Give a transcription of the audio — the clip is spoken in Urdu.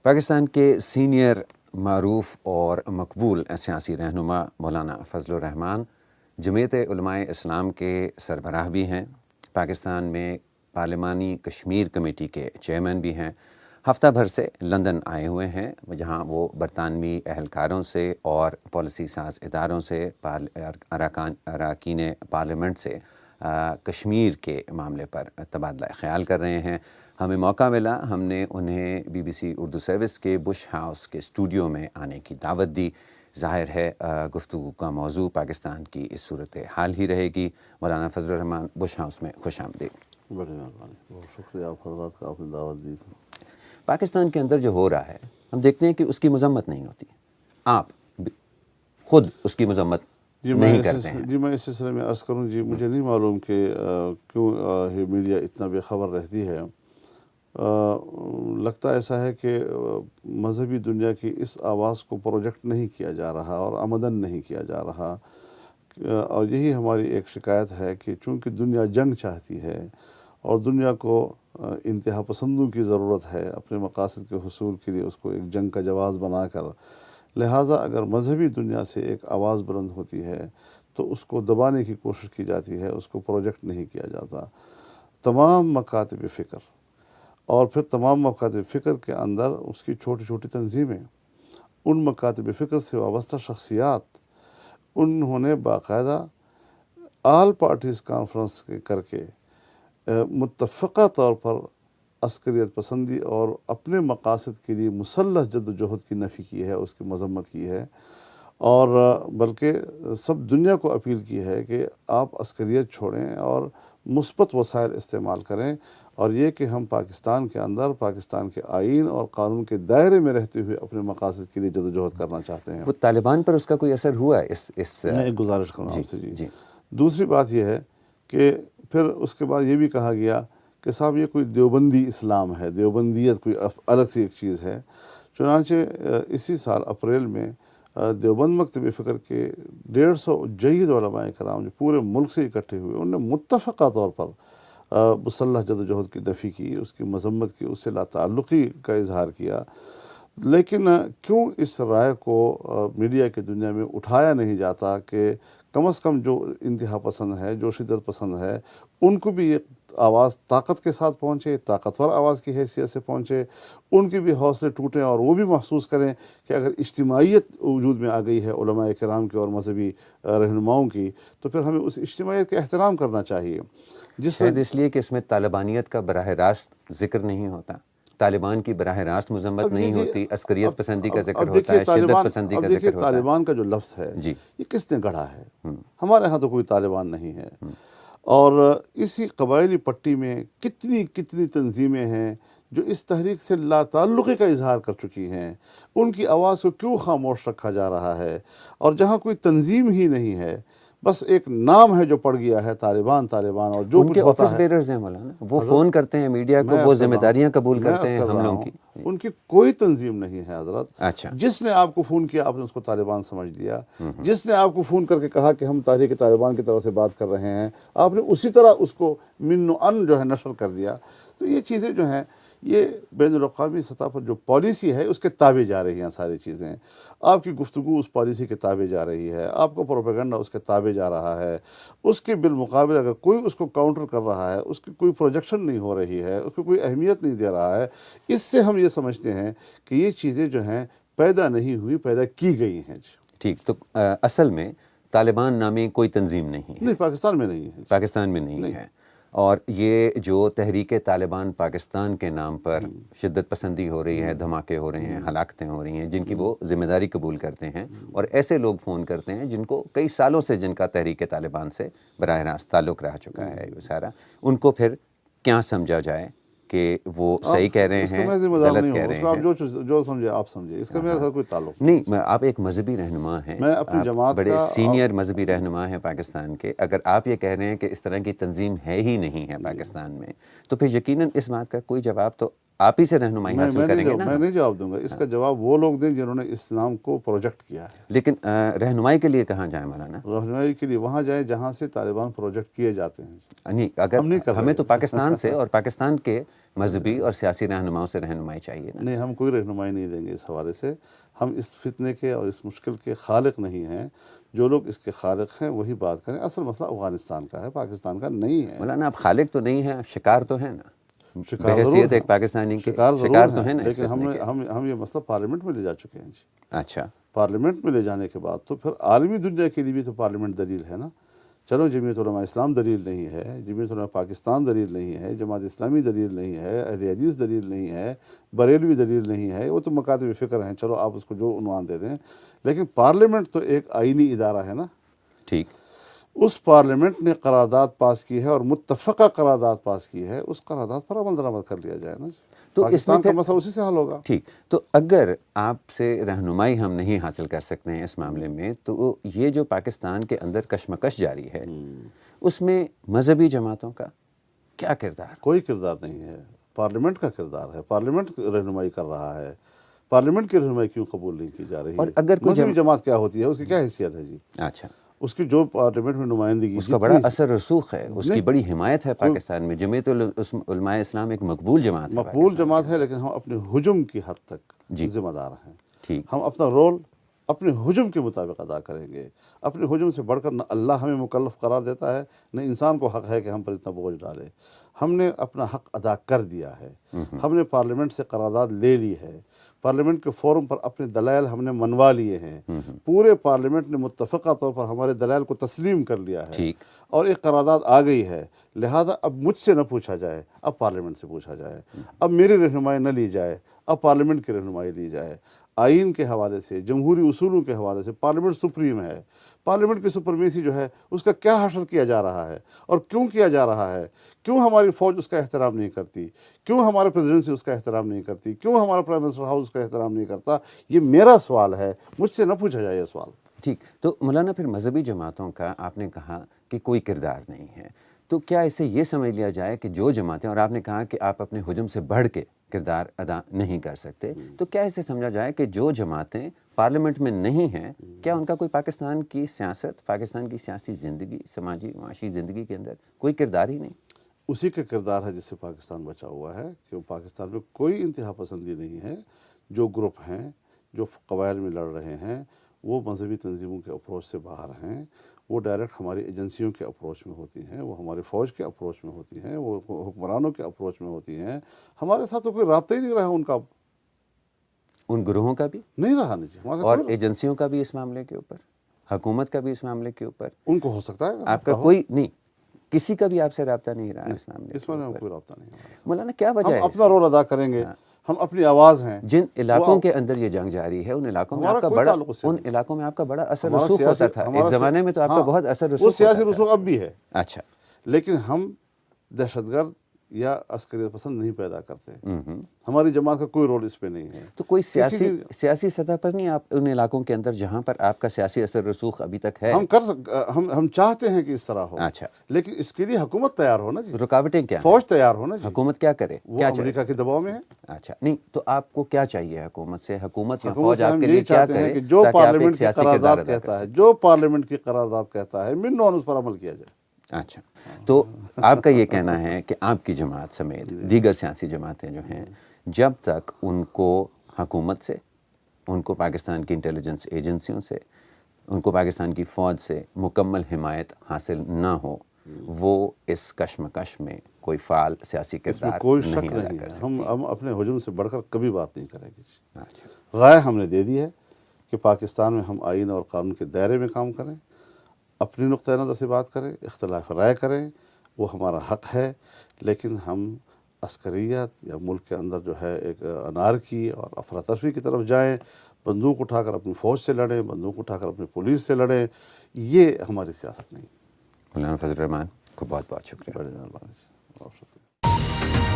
پاکستان کے سینئر معروف اور مقبول سیاسی رہنما مولانا فضل الرحمان جمعیت علماء اسلام کے سربراہ بھی ہیں، پاکستان میں پارلیمانی کشمیر کمیٹی کے چیئرمین بھی ہیں۔ ہفتہ بھر سے لندن آئے ہوئے ہیں، جہاں وہ برطانوی اہلکاروں سے اور پالیسی ساز اداروں سے، اراکین پارلیمنٹ سے کشمیر کے معاملے پر تبادلہ خیال کر رہے ہیں۔ ہمیں موقع ملا، ہم نے انہیں BBC اردو سروس کے بش ہاؤس کے اسٹوڈیو میں آنے کی دعوت دی۔ ظاہر ہے گفتگو کا موضوع پاکستان کی اس صورت حال ہی رہے گی۔ مولانا فضل الرحمان، بش ہاؤس میں خوش آمدید۔ بڑی مہربانی، بہت شکریہ آپ حضرات کا، آپ نے دعوت دی تھی۔ پاکستان کے اندر جو ہو رہا ہے، ہم دیکھتے ہیں کہ اس کی مذمت نہیں ہوتی، آپ خود اس کی مذمت نہیں کرتے ہیں۔ میں اس سلسلے میں عرض کروں، مجھے نہیں معلوم کہ کیوں میڈیا اتنا بے خبر رہتی ہے۔ لگتا ایسا ہے کہ مذہبی دنیا کی اس آواز کو پروجیکٹ نہیں کیا جا رہا اور آمدن نہیں کیا جا رہا، اور یہی ہماری ایک شکایت ہے کہ چونکہ دنیا جنگ چاہتی ہے اور دنیا کو انتہا پسندوں کی ضرورت ہے اپنے مقاصد کے حصول کے لیے، اس کو ایک جنگ کا جواز بنا کر، لہٰذا اگر مذہبی دنیا سے ایک آواز بلند ہوتی ہے تو اس کو دبانے کی کوشش کی جاتی ہے، اس کو پروجیکٹ نہیں کیا جاتا۔ تمام مکاتب فکر اور پھر تمام مکاتب فکر کے اندر اس کی چھوٹی چھوٹی تنظیمیں، ان مکاتب فکر سے وابستہ شخصیات، انہوں نے باقاعدہ آل پارٹیز کانفرنس کر کے متفقہ طور پر عسکریت پسندی اور اپنے مقاصد کے لیے مسلح جد و جہد کی نفی کی ہے، اس کی مذمت کی ہے، اور بلکہ سب دنیا کو اپیل کی ہے کہ آپ عسکریت چھوڑیں اور مثبت وسائل استعمال کریں، اور یہ کہ ہم پاکستان کے اندر پاکستان کے آئین اور قانون کے دائرے میں رہتے ہوئے اپنے مقاصد کے لیے جد و جہد کرنا چاہتے ہیں۔ وہ طالبان پر اس کا کوئی اثر ہوا ہے؟ میں ایک گزارش کروں آپ سے جی۔ دوسری بات یہ ہے کہ پھر اس کے بعد یہ بھی کہا گیا کہ صاحب یہ کوئی دیوبندی اسلام ہے، دیوبندیت کوئی الگ سی ایک چیز ہے۔ چنانچہ اسی سال اپریل میں دیوبند مکتب فکر کے 150 جید علماء کرام جو پورے ملک سے اکٹھے ہوئے، انہوں نے متفقہ طور پر مسلح جد و جہد کی نفی کی، اس کی مذمت کی، اس سے لا تعلقی کا اظہار کیا۔ لیکن کیوں اس رائے کو میڈیا کی دنیا میں اٹھایا نہیں جاتا کہ کم از کم جو انتہا پسند ہے، جو شدت پسند ہے، ان کو بھی یہ آواز طاقت کے ساتھ پہنچے، طاقتور آواز کی حیثیت سے پہنچے، ان کے بھی حوصلے ٹوٹیں اور وہ بھی محسوس کریں کہ اگر اجتماعیت وجود میں آ گئی ہے علماء کرام کی اور مذہبی رہنماؤں کی، تو پھر ہمیں اس اجتماعیت کا احترام کرنا چاہیے۔ شاید اس لیے کہ اس میں طالبانیت کا براہ راست ذکر نہیں ہوتا، طالبان کی براہ راست مذمت نہیں ہوتی، عسکریت پسندی کا ذکر ہوتا ہے، شدت پسندی کا ذکر ہوتا ہے۔ طالبان کا جو لفظ ہے یہ کس نے گڑھا ہے؟ ہمارے ہاں تو کوئی طالبان نہیں ہے، اور اسی قبائلی پٹی میں کتنی تنظیمیں ہیں جو اس تحریک سے لا تعلقی کا اظہار کر چکی ہیں۔ ان کی آواز کو کیوں خاموش رکھا جا رہا ہے؟ اور جہاں کوئی تنظیم ہی نہیں ہے، بس ایک نام ہے جو پڑ گیا ہے طالبان، اور جو ان کے آفس بیررز ہیں مولانا، وہ فون کرتے ہیں میڈیا کو، وہ ذمہ داریاں قبول کرتے ہیں حملوں کی۔ ان کی کوئی تنظیم نہیں ہے حضرت۔ اچھا، جس نے آپ کو فون کیا آپ نے اس کو طالبان سمجھ لیا، جس نے آپ کو فون کر کے کہا کہ ہم تحریک طالبان کی طرف سے بات کر رہے ہیں، آپ نے اسی طرح اس کو من و ان جو ہے نشر کر دیا۔ تو یہ چیزیں جو ہیں، یہ بین الاقوامی سطح پر جو پالیسی ہے اس کے تابع جا رہی ہیں ساری چیزیں۔ آپ کی گفتگو اس پالیسی کے تابع جا رہی ہے، آپ کو پروپیگنڈا اس کے تابع جا رہا ہے، اس کے بالمقابل اگر کوئی اس کو کاؤنٹر کر رہا ہے، اس کی کوئی پروجیکشن نہیں ہو رہی ہے، اس کو کوئی اہمیت نہیں دے رہا ہے، اس سے ہم یہ سمجھتے ہیں کہ یہ چیزیں جو ہیں پیدا نہیں ہوئی، پیدا کی گئی ہیں۔ ٹھیک، تو اصل میں طالبان نامی کوئی تنظیم نہیں ہے، پاکستان میں نہیں ہے، پاکستان میں نہیں ہے، اور یہ جو تحریک طالبان پاکستان کے نام پر شدت پسندی ہو رہی ہے، دھماکے ہو رہے ہیں، ہلاکتیں ہو رہی ہیں، جن کی وہ ذمہ داری قبول کرتے ہیں، اور ایسے لوگ فون کرتے ہیں جن کو کئی سالوں سے، جن کا تحریک طالبان سے براہ راست تعلق رہ چکا ہے وہ سارا، ان کو پھر کیا سمجھا جائے کہ وہ صحیح کہہ رہے ہیں، غلط کہہ رہے ہیں؟ آپ جو سمجھے آپ سمجھے، اس کا میرے ساتھ کوئی تعلق نہیں۔ آپ ایک مذہبی رہنما ہیں، میں اپنی جماعت بڑے سینئر مذہبی رہنما ہیں پاکستان کے، اگر آپ یہ کہہ رہے ہیں کہ اس طرح کی تنظیم ہے ہی نہیں ہے پاکستان میں، تو پھر یقیناً اس بات کا کوئی جواب تو آپ ہی سے رہنمائی حاصل کریں گے نا. میں نہیں جواب دوں گا، اس کا جواب وہ لوگ دیں جنہوں نے اسلام کو پروجیکٹ کیا ہے. لیکن رہنمائی کے لیے کہاں جائیں مولانا؟ رہنمائی کے لیے وہاں جائیں جہاں سے طالبان پروجیکٹ کیے جاتے ہیں. نہیں، اگر ہمیں تو پاکستان سے اور پاکستان کے مذہبی اور سیاسی رہنماؤں سے رہنمائی چاہیے نا. نہیں، ہم کوئی رہنمائی نہیں دیں گے اس حوالے سے. ہم اس فتنے کے اور اس مشکل کے خالق نہیں ہیں. جو لوگ اس کے خالق ہیں وہی بات کریں. اصل مسئلہ افغانستان کا ہے، پاکستان کا نہیں ہے. مولانا آپ خالق تو نہیں ہیں، شکار تو ہیں نا. شکار بحیثیت ایک پاکستانی کے شکار تو ہے نا. لیکن ہم یہ مسئلہ پارلیمنٹ میں لے جا چکے ہیں جی. اچھا، پارلیمنٹ میں لے جانے کے بعد تو پھر عالمی دنیا کے لیے بھی تو پارلیمنٹ دلیل ہے نا. چلو جمعیت علماء اسلام دلیل نہیں ہے، جمعیت علماء پاکستان دلیل نہیں ہے، جماعت اسلامی دلیل نہیں ہے، اہل حدیث دلیل نہیں ہے، بریلوی دلیل نہیں ہے. وہ تو مکاتب فکر ہیں، چلو آپ اس کو جو عنوان دے دیں. لیکن پارلیمنٹ تو ایک آئینی ادارہ ہے نا. ٹھیک. اس پارلیمنٹ نے قرارداد پاس کی ہے اور متفقہ قرارداد پاس کی ہے. اس قرارداد پر عمل درآمد کر لیا جائے نا. تو پاکستان کا مسئلہ اسی سے حل ہوگا. ٹھیک. تو اگر آپ سے رہنمائی ہم نہیں حاصل کر سکتے ہیں اس معاملے میں، تو یہ جو پاکستان کے اندر کشمکش جاری ہے اس میں مذہبی جماعتوں کا کیا کردار؟ کوئی کردار نہیں ہے. پارلیمنٹ کا کردار ہے. پارلیمنٹ رہنمائی کر رہا ہے. پارلیمنٹ کی رہنمائی کیوں قبول نہیں کی جا رہی ہے؟ اور اگر کوئی مذہبی جماعت کیا ہوتی ہے، اس کی کیا حیثیت ہے جی؟ اچھا، اس کی جو پارلیمنٹ میں نمائندگی، اس کا بڑا اثر رسوخ ہے، اس کی بڑی حمایت ہے پاکستان میں. جمعیت علماء اسلام ایک مقبول جماعت ہے. مقبول جماعت ہے، لیکن ہم اپنے ہجوم کی حد تک ذمہ دار ہیں. ٹھیک. ہم اپنا رول اپنے ہجوم کے مطابق ادا کریں گے. اپنے ہجوم سے بڑھ کر نہ اللہ ہمیں مکلف قرار دیتا ہے، نہ انسان کو حق ہے کہ ہم پر اتنا بوجھ ڈالے. ہم نے اپنا حق ادا کر دیا ہے. ہم نے پارلیمنٹ سے قرارداد لے لی ہے. پارلیمنٹ کے فورم پر اپنے دلائل ہم نے منوا لیے ہیں. پورے پارلیمنٹ نے متفقہ طور پر ہمارے دلائل کو تسلیم کر لیا ہے اور ایک قرارداد آ گئی ہے. لہذا اب مجھ سے نہ پوچھا جائے، اب پارلیمنٹ سے پوچھا جائے. اب میری رہنمائی نہ لی جائے، اب پارلیمنٹ کی رہنمائی لی جائے. آئین کے حوالے سے، جمہوری اصولوں کے حوالے سے پارلیمنٹ سپریم ہے. پارلیمنٹ کی سپرمیسی جو ہے اس کا کیا حشر کیا جا رہا ہے اور کیوں کیا جا رہا ہے؟ کیوں ہماری فوج اس کا احترام نہیں کرتی؟ کیوں ہمارے پریزیڈنسی اس کا احترام نہیں کرتی؟ کیوں ہمارا پرائم منسٹر ہاؤس اس کا احترام نہیں کرتا؟ یہ میرا سوال ہے، مجھ سے نہ پوچھا جائے یہ سوال. ٹھیک. تو مولانا پھر مذہبی جماعتوں کا آپ نے کہا کہ کوئی کردار نہیں ہے، تو کیا اسے یہ سمجھ لیا جائے کہ جو جماعتیں، اور آپ نے کہا کہ آپ اپنے ہجوم سے بڑھ کے کردار ادا نہیں کر سکتے، تو کیا اسے سمجھا جائے کہ جو جماعتیں پارلیمنٹ میں نہیں ہیں، کیا ان کا کوئی پاکستان کی سیاست، پاکستان کی سیاسی زندگی، سماجی معاشی زندگی کے اندر کوئی کردار ہی نہیں؟ اسی کا کردار ہے جس سے پاکستان بچا ہوا ہے کہ پاکستان میں کوئی انتہا پسندی نہیں ہے. جو گروپ ہیں جو قبائل میں لڑ رہے ہیں وہ مذہبی تنظیموں کے اپروچ سے باہر ہیں. وہ ڈائریکٹ ہماری ایجنسیوں کے اپروچ میں ہوتی ہیں، وہ ہماری فوج کے اپروچ میں ہوتی ہیں، وہ حکمرانوں کے اپروچ میں ہوتی ہیں. ہمارے ساتھ تو کوئی رابطہ ہی نہیں رہا ان کا، ان گروہوں کا بھی نہیں رہا نہیں. اور ایجنسیوں کا بھی اس معاملے کے اوپر، حکومت کا بھی اس معاملے کے اوپر ان کو ہو سکتا ہے آپ کا کوئی نہیں، کسی کا بھی آپ سے رابطہ نہیں رہا اس معاملے. اس میں کوئی رابطہ نہیں. مولانا کیا وجہ ہے؟ ہم اپنا رول ادا کریں گے. ہم اپنی آواز ہیں. جن علاقوں کے اندر یہ جنگ جاری ہے ان علاقوں میں آپ کا بڑا اثر رسوخ ہوتا تھا. ایک زمانے میں تو آپ کا بہت اثر رسوخ ہوتا تھا. وہ سیاسی رسوخ اب بھی ہے. اچھا. لیکن ہم دہشت گرد یا عسکریت پسند نہیں پیدا کرتے. ہماری جماعت کا کوئی رول اس پہ نہیں ہے. تو کوئی سیاسی سطح پر نہیں آپ ان علاقوں کے اندر جہاں پر آپ کا سیاسی اثر رسوخ ابھی تک ہے؟ ہم چاہتے ہیں کہ اس طرح ہو. اچھا. لیکن اس کے لیے حکومت تیار ہونا جی. رکاوٹیں کیا؟ فوج تیار ہونا جی. حکومت کیا کرے؟ وہ امریکہ کے دباؤ میں ہے. اچھا. نہیں تو آپ کو کیا چاہیے حکومت سے؟ حکومت یا فوج آپ کے لیے کیا کرے کہ جو پارلیمنٹ کی قرارداد کہتا ہے، جو پارلیمنٹ کی قرارداد کہتا ہے من اس پر عمل کیا جائے. اچھا. تو آپ کا یہ کہنا ہے کہ آپ کی جماعت سمیت دیگر سیاسی جماعتیں جو ہیں، جب تک ان کو حکومت سے، ان کو پاکستان کی انٹیلیجنس ایجنسیوں سے، ان کو پاکستان کی فوج سے مکمل حمایت حاصل نہ ہو، وہ اس کشمکش میں کوئی فعال سیاسی کردار نہیں ادا کر سکتے. ہم اپنے ہجوم سے بڑھ کر کبھی بات نہیں کریں گے. رائے ہم نے دے دی ہے کہ پاکستان میں ہم آئین اور قانون کے دائرے میں کام کریں، اپنی نقطۂ نظر سے بات کریں، اختلاف رائے کریں، وہ ہمارا حق ہے. لیکن ہم عسکریت یا ملک کے اندر جو ہے ایک انارکی اور افراتفری کی طرف جائیں، بندوق اٹھا کر اپنی فوج سے لڑیں، بندوق اٹھا کر اپنی پولیس سے لڑیں، یہ ہماری سیاست نہیں. مولانا فضل الرحمان کو بہت بہت شکریہ. بڑے مہربانی. بہت شکریہ.